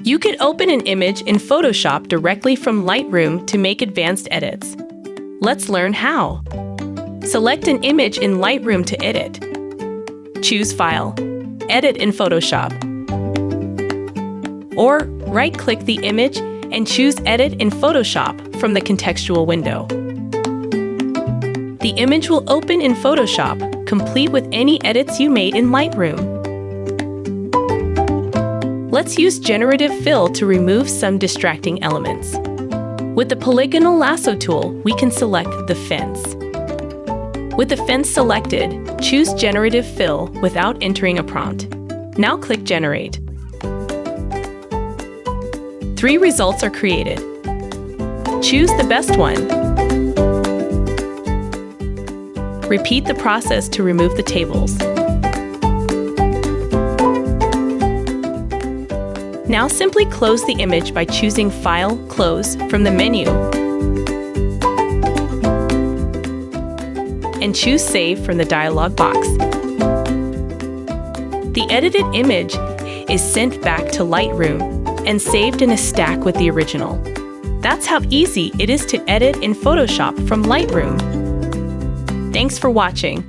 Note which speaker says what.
Speaker 1: You could open an image in Photoshop directly from Lightroom to make advanced edits. Let's learn how. Select an image in Lightroom to edit. Choose File, Edit in Photoshop. Or right-click the image and choose Edit in Photoshop from the contextual window. The image will open in Photoshop, complete with any edits you made in Lightroom. Let's use Generative Fill to remove some distracting elements. With the polygonal lasso tool, we can select the fence. With the fence selected, choose Generative Fill without entering a prompt. Now click Generate. 3 results are created. Choose the best one. Repeat the process to remove the tables. Now simply close the image by choosing File, Close from the menu, and choose Save from the dialog box. The edited image is sent back to Lightroom and saved in a stack with the original. That's how easy it is to edit in Photoshop from Lightroom. Thanks for watching.